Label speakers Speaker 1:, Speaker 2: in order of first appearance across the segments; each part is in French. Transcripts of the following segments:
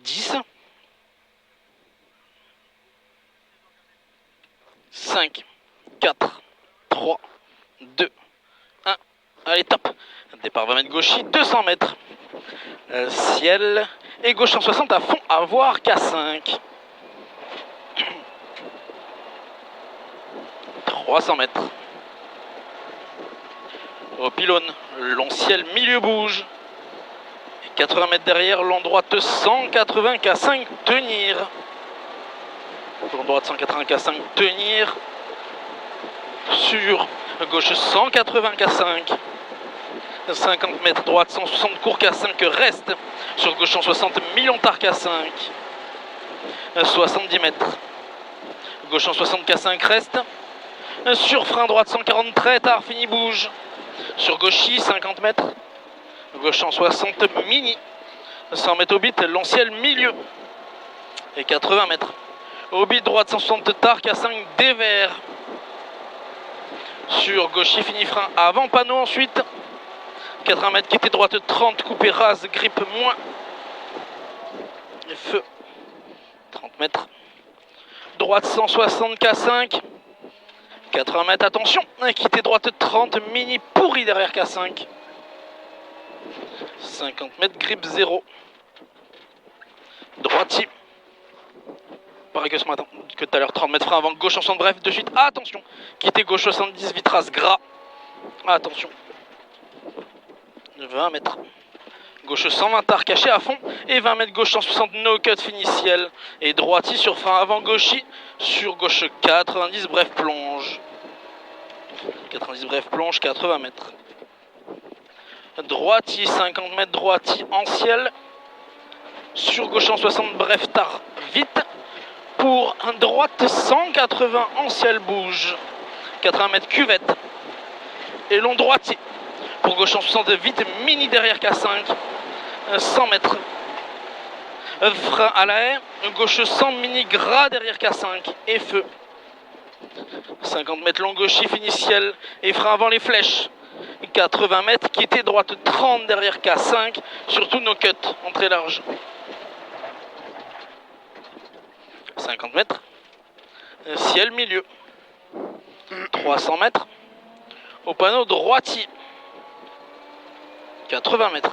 Speaker 1: 10. 5, 4, 3, 2, 1. Allez, top. Départ 20 mètres gauchis, 200 mètres. Ciel et gauche 160 à fond, à voir K5. 300 mètres. Au pylône, long ciel, milieu bouge. 80 mètres derrière, long droite 180 K5, tenir. Long droite 180 K5, tenir. Sur gauche 180 K5. 50 mètres droite 160 court K5 reste. Sur gauche 160 million tard K5. 70 mètres. Gauche 160 K5 reste. Sur frein droite 140 très tard, fini bouge. Sur gauchis 50 mètres. Gauche 160 mini. 100 mètres au bit, long ciel milieu. Et 80 mètres. Au bit droite 160 tard, K5 dévers. Sur gauchis fini frein avant panneau ensuite. 80 mètres quitté droite 30, coupé rase, grippe moins. Et feu. 30 mètres. Droite 160 K5. 80 mètres, attention. Quitté droite 30, mini pourri derrière K5. 50 mètres, grippe 0. Droitier. Pareil que ce matin, que tout à l'heure, 30 mètres frein avant, gauche en centre, bref, de suite, attention. Quitter gauche 70, vitras gras. Attention. 20 mètres. Gauche 120 tard caché à fond. Et 20 mètres gauche 160 no cut fini ciel. Et droitier sur frein avant gauchis. Sur gauche 90 bref plonge. 90 bref plonge 80 mètres. Droitier 50 mètres droitier en ciel. Sur gauche 160 bref tard vite. Pour un droite 180 en ciel bouge. 80 mètres cuvette. Et long droitier. Pour gauche 160 vite mini derrière K5. 100 mètres. Frein à la haie. Gauche 100 mini gras derrière K5. Et feu. 50 mètres long gauchis fini ciel. Et frein avant les flèches. 80 mètres quitté droite 30 derrière K5. Surtout no cut. Entrée large. 50 mètres. Ciel milieu. 300 mètres. Au panneau droitier. 80 mètres.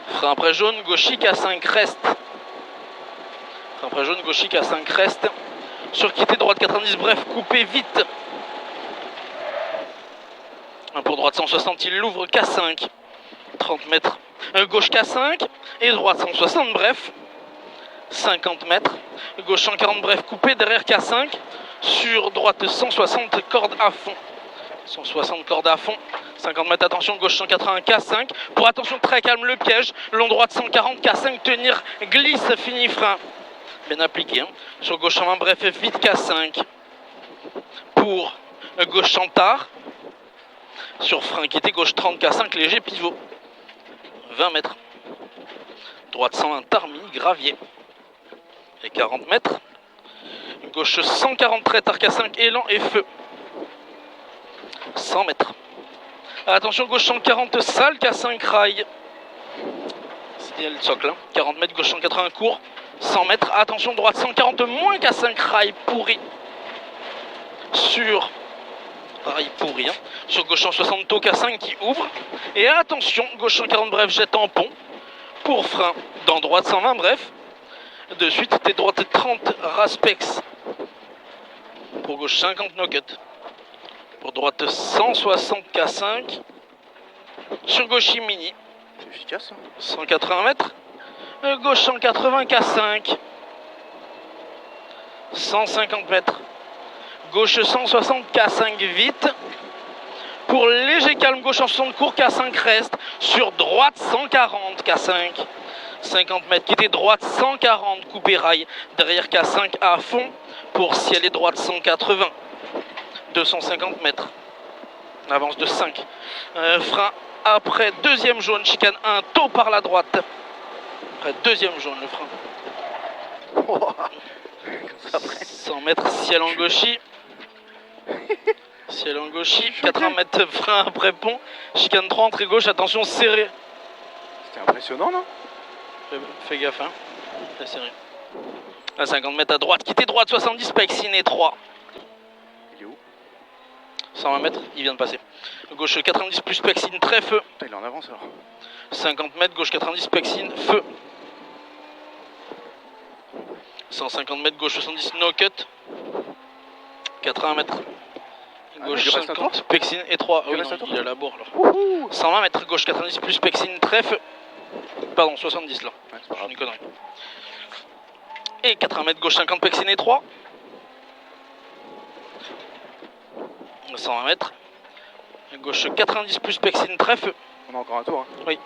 Speaker 1: Frein après jaune, gauchis K5 reste. Frein après jaune, gauchis K5 reste. Sur quitté droite 90, bref, coupé vite. Pour droite 160, il l'ouvre K5. 30 mètres. Gauche K5 et droite 160, bref. 50 mètres. Gauche 140, bref, coupé derrière K5. Sur droite 160, corde à fond. 160 cordes à fond. 50 mètres, attention, gauche 180 K5. Pour attention, très calme le piège. Long droite 140 K5, tenir, glisse, fini frein. Bien appliqué. Hein. Sur gauche 120, bref, vite K5. Pour gauche 100 tard. Sur frein quitté, gauche 30 K5, léger pivot. 20 mètres. Droite 120 tard, mini gravier. Et 40 mètres. Gauche 140 très tard K5, élan et feu. 100 mètres. Attention, gauche 140 sale K5 rail. C'est le socle. Hein. 40 mètres, gauche 180 court. 100 mètres. Attention, droite 140 moins K5 rail pourri. Sur. Rail pourri. Hein. Sur gauche 160 taux K5 qui ouvre. Et attention, gauche 140 bref, jet en pont. Pour frein. Dans droite 120 bref. De suite, t'es droite 30 raspex. Pour gauche 50 no cut. Pour droite 160 K5. Sur gauchis mini.
Speaker 2: C'est efficace. Hein.
Speaker 1: 180 mètres. Gauche 180 K5. 150 mètres. Gauche 160 K5 vite. Pour léger calme, gauche 160 court K5 reste. Sur droite 140 K5. 50 mètres. Quitter droite 140 coupé rail. Derrière K5 à fond. Pour ciel et droite 180. 250 mètres. Avance de 5. Frein après deuxième jaune, chicane 1, taux par la droite. Après deuxième jaune, le frein. 100 mètres, ciel en gauchis. Ciel en gauchis. 80 mètres, frein après pont. Chicane 3, entrée gauche, attention serré.
Speaker 2: C'était impressionnant, non?
Speaker 1: Fais gaffe, hein. C'est serré. À 50 mètres à droite, quitter droite, 70, Pexine 3.
Speaker 2: Il est où?
Speaker 1: 120 mètres, il vient de passer. Gauche 90 plus Pexine, très feu.
Speaker 2: Putain, il est en avance alors.
Speaker 1: 50 mètres, gauche 90, Pexine, feu. 150 mètres, gauche 70, no cut. 80 mètres. Gauche
Speaker 2: il reste à
Speaker 1: 50, Pexine et 3. Ah oui, non, il est à la bourre là. 120 mètres, gauche 90 plus Pexine, très feu. Pardon, 70 là.
Speaker 2: Ouais, c'est pas grave.
Speaker 1: Une connerie. Et 80 mètres, gauche 50, Pexine et 3. 120 mètres. Gauche 90 plus Pexine, très feu.
Speaker 2: On a encore un tour. Hein.
Speaker 1: Oui.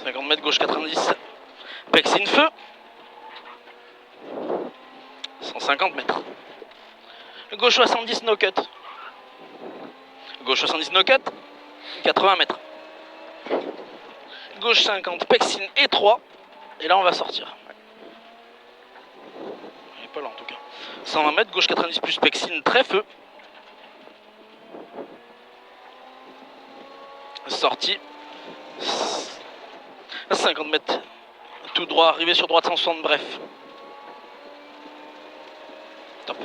Speaker 1: 50 mètres, gauche 90. Pexine, feu. 150 mètres. Gauche 70, no cut. Gauche 70, no cut. 80 mètres. Gauche 50, Pexine et 3. Et là, on va sortir. Il n'est pas là en tout cas. 120 mètres, gauche 90 plus Pexine, très feu. Sortie. 50 mètres. Tout droit, arrivé sur droite 160, bref. Top.